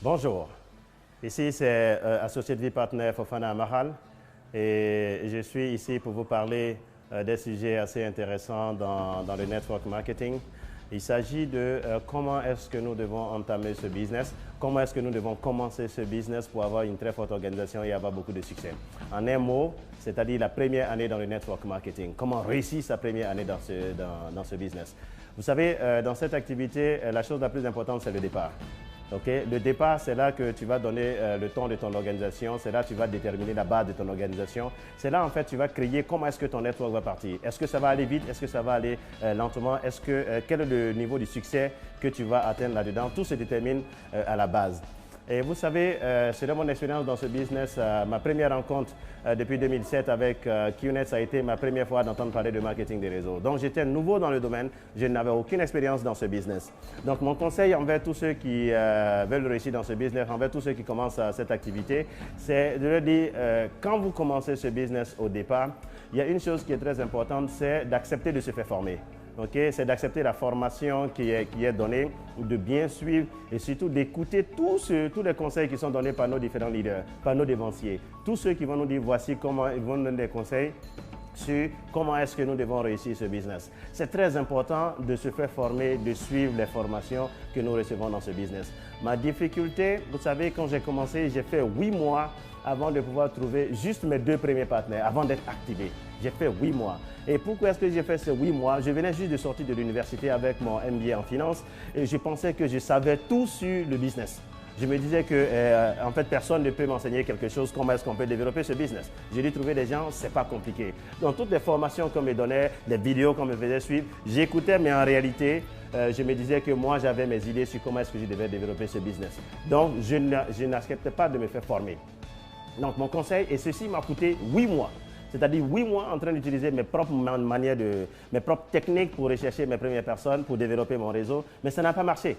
Bonjour, ici c'est Associate Vie Partner Fofana Mahal et je suis ici pour vous parler des sujets assez intéressants dans le network marketing. Il s'agit de comment est-ce que nous devons entamer ce business, comment est-ce que nous devons commencer ce business pour avoir une très forte organisation et avoir beaucoup de succès. En un mot, c'est-à-dire la première année dans le network marketing, comment réussir sa première année dans ce business. Vous savez, dans cette activité, la chose la plus importante, c'est le départ. Okay? Le départ, c'est là que tu vas donner le ton de ton organisation, c'est là que tu vas déterminer la base de ton organisation. C'est là, en fait, tu vas créer comment est-ce que ton network va partir. Est-ce que ça va aller vite? Est-ce que ça va aller lentement? Quel est le niveau de succès que tu vas atteindre là-dedans? Tout se détermine à la base. Et vous savez, c'est de mon expérience dans ce business, ma première rencontre depuis 2007 avec QNet, ça a été ma première fois d'entendre parler de marketing des réseaux. Donc j'étais nouveau dans le domaine, je n'avais aucune expérience dans ce business. Donc mon conseil envers tous ceux qui veulent réussir dans ce business, envers tous ceux qui commencent cette activité, c'est de leur dire, quand vous commencez ce business au départ, il y a une chose qui est très importante, c'est d'accepter de se faire former. Okay? C'est d'accepter la formation qui est donnée, de bien suivre et surtout d'écouter tous les conseils qui sont donnés par nos différents leaders, par nos dévanciers. Tous ceux qui vont nous dire voici comment ils vont nous donner des conseils sur comment est-ce que nous devons réussir ce business. C'est très important de se faire former, de suivre les formations que nous recevons dans ce business. Ma difficulté, vous savez, quand j'ai commencé, j'ai fait 8 mois avant de pouvoir trouver juste mes 2 premiers partenaires, avant d'être activé. J'ai fait 8 mois. Et pourquoi est-ce que j'ai fait ces 8 mois? Je venais juste de sortir de l'université avec mon MBA en finance et je pensais que je savais tout sur le business. Je me disais que, en fait, personne ne peut m'enseigner quelque chose, comment est-ce qu'on peut développer ce business. J'ai dû trouver des gens, c'est pas compliqué. Dans toutes les formations qu'on me donnait, les vidéos qu'on me faisait suivre, j'écoutais, mais en réalité, je me disais que moi, j'avais mes idées sur comment est-ce que je devais développer ce business. Donc, je n'acceptais pas de me faire former. Donc, mon conseil, et ceci m'a coûté 8 mois. C'est-à-dire 8 mois en train d'utiliser mes propres manières, mes propres techniques pour rechercher mes premières personnes, pour développer mon réseau, mais ça n'a pas marché.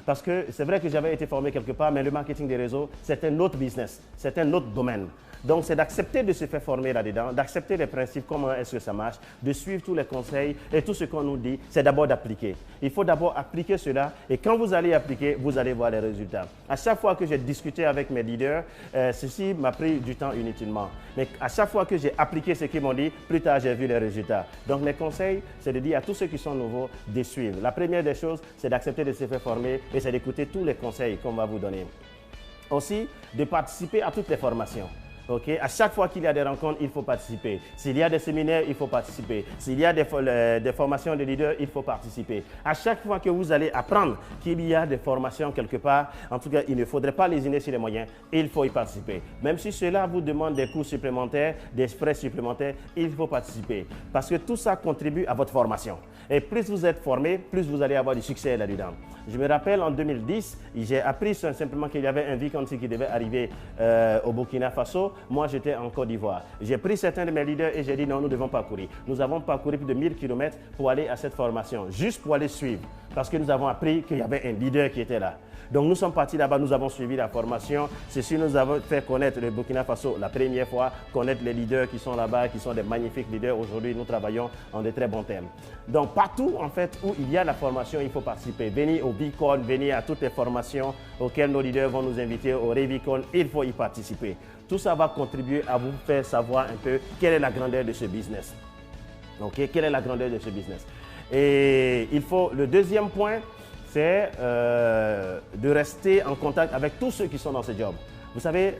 Parce que c'est vrai que j'avais été formé quelque part, mais le marketing des réseaux, c'est un autre business, c'est un autre domaine. Donc, c'est d'accepter de se faire former là-dedans, d'accepter les principes, comment est-ce que ça marche, de suivre tous les conseils et tout ce qu'on nous dit, c'est d'abord d'appliquer. Il faut d'abord appliquer cela et quand vous allez appliquer, vous allez voir les résultats. À chaque fois que j'ai discuté avec mes leaders, ceci m'a pris du temps inutilement. Mais à chaque fois que j'ai appliqué ce qu'ils m'ont dit, plus tard, j'ai vu les résultats. Donc, mes conseils, c'est de dire à tous ceux qui sont nouveaux de suivre. La première des choses, c'est d'accepter de se faire former et c'est d'écouter tous les conseils qu'on va vous donner. Aussi, de participer à toutes les formations. Okay? À chaque fois qu'il y a des rencontres, il faut participer. S'il y a des séminaires, il faut participer. S'il y a des formations de leaders, il faut participer. À chaque fois que vous allez apprendre qu'il y a des formations quelque part, en tout cas, il ne faudrait pas lésiner sur les moyens, il faut y participer. Même si cela vous demande des coûts supplémentaires, des frais supplémentaires, il faut participer. Parce que tout ça contribue à votre formation. Et plus vous êtes formé, plus vous allez avoir du succès là-dedans. Je me rappelle en 2010, j'ai appris simplement qu'il y avait un Vicanti qui devait arriver au Burkina Faso. Moi, j'étais en Côte d'Ivoire. J'ai pris certains de mes leaders et j'ai dit non, nous devons parcourir. Nous avons parcouru plus de 1000 km pour aller à cette formation, juste pour aller suivre. Parce que nous avons appris qu'il y avait un leader qui était là. Donc nous sommes partis là-bas, nous avons suivi la formation. Ceci nous avons fait connaître le Burkina Faso la première fois, connaître les leaders qui sont là-bas, qui sont des magnifiques leaders. Aujourd'hui, nous travaillons en de très bons termes. Donc partout, en fait, où il y a la formation, il faut participer. Venez au Bicon, venez à toutes les formations auxquelles nos leaders vont nous inviter, au Revicon, il faut y participer. Tout ça va contribuer à vous faire savoir un peu quelle est la grandeur de ce business. Okay? Quelle est la grandeur de ce business? Et il faut, le deuxième point, c'est de rester en contact avec tous ceux qui sont dans ce job. Vous savez,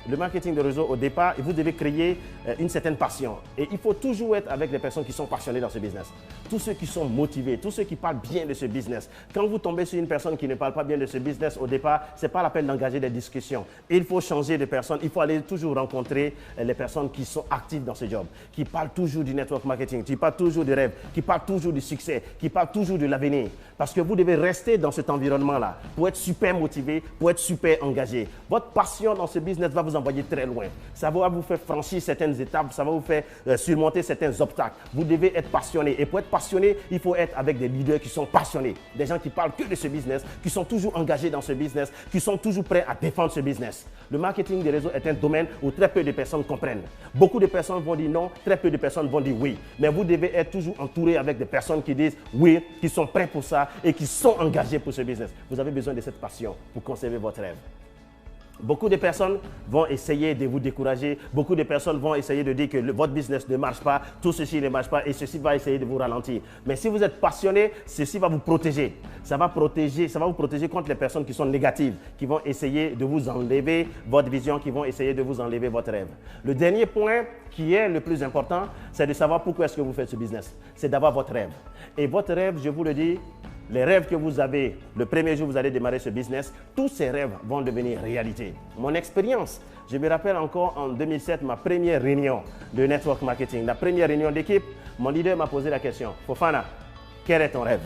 le marketing de réseau, au départ, vous devez créer une certaine passion. Et il faut toujours être avec des personnes qui sont passionnées dans ce business. Tous ceux qui sont motivés, tous ceux qui parlent bien de ce business. Quand vous tombez sur une personne qui ne parle pas bien de ce business au départ, ce n'est pas la peine d'engager des discussions. Il faut changer de personne. Il faut aller toujours rencontrer les personnes qui sont actives dans ce job, qui parlent toujours du network marketing, qui parlent toujours du rêve, qui parlent toujours du succès, qui parlent toujours de l'avenir. Parce que vous devez rester dans cet environnement-là pour être super motivé, pour être super engagé. Votre passion dans ce business va vous envoyer très loin. Ça va vous faire franchir certaines étapes, ça va vous faire surmonter certains obstacles. Vous devez être passionné. Et pour être passionné, il faut être avec des leaders qui sont passionnés. Des gens qui parlent que de ce business, qui sont toujours engagés dans ce business, qui sont toujours prêts à défendre ce business. Le marketing des réseaux est un domaine où très peu de personnes comprennent. Beaucoup de personnes vont dire non, très peu de personnes vont dire oui. Mais vous devez être toujours entouré avec des personnes qui disent oui, qui sont prêts pour ça et qui sont engagés pour ce business. Vous avez besoin de cette passion pour conserver votre rêve. Beaucoup de personnes vont essayer de vous décourager. Beaucoup de personnes vont essayer de dire que votre business ne marche pas, tout ceci ne marche pas et ceci va essayer de vous ralentir. Mais si vous êtes passionné, ceci va vous protéger. Ça va vous protéger contre les personnes qui sont négatives, qui vont essayer de vous enlever votre vision, qui vont essayer de vous enlever votre rêve. Le dernier point qui est le plus important, c'est de savoir pourquoi est-ce que vous faites ce business. C'est d'avoir votre rêve. Et votre rêve, je vous le dis, les rêves que vous avez, le premier jour où vous allez démarrer ce business, tous ces rêves vont devenir réalité. Mon expérience, je me rappelle encore en 2007, ma première réunion de network marketing, la première réunion d'équipe, mon leader m'a posé la question, Fofana, quel est ton rêve?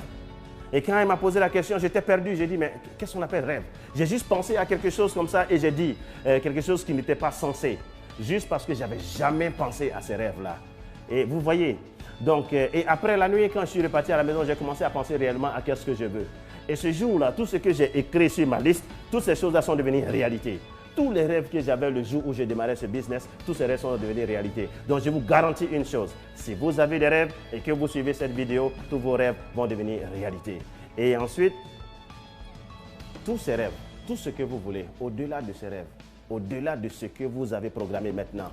Et quand il m'a posé la question, j'étais perdu. J'ai dit, mais qu'est-ce qu'on appelle rêve? J'ai juste pensé à quelque chose comme ça et j'ai dit quelque chose qui n'était pas censé, juste parce que je n'avais jamais pensé à ces rêves-là. Et vous voyez, donc, et après la nuit, quand je suis reparti à la maison, j'ai commencé à penser réellement à qu'est-ce que je veux. Et ce jour-là, tout ce que j'ai écrit sur ma liste, toutes ces choses-là sont devenues réalité. Tous les rêves que j'avais le jour où j'ai démarré ce business, tous ces rêves sont devenus réalité. Donc, je vous garantis une chose, si vous avez des rêves et que vous suivez cette vidéo, tous vos rêves vont devenir réalité. Et ensuite, tous ces rêves, tout ce que vous voulez, au-delà de ces rêves, au-delà de ce que vous avez programmé maintenant,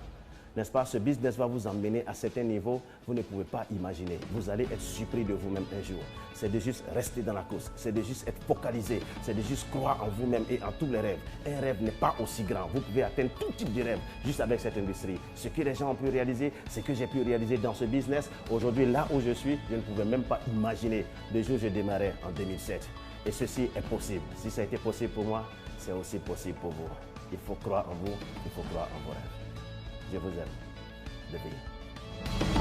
n'est-ce pas, ce business va vous emmener à certains niveaux que vous ne pouvez pas imaginer. Vous allez être surpris de vous-même un jour. C'est de juste rester dans la course, c'est de juste être focalisé, c'est de juste croire en vous-même et en tous les rêves. Un rêve n'est pas aussi grand. Vous pouvez atteindre tout type de rêve juste avec cette industrie. Ce que les gens ont pu réaliser, ce que j'ai pu réaliser dans ce business, aujourd'hui, là où je suis, je ne pouvais même pas imaginer le jour où je démarrais en 2007. Et ceci est possible. Si ça a été possible pour moi, c'est aussi possible pour vous. Il faut croire en vous, il faut croire en vos rêves. Je vous aime. Le pays.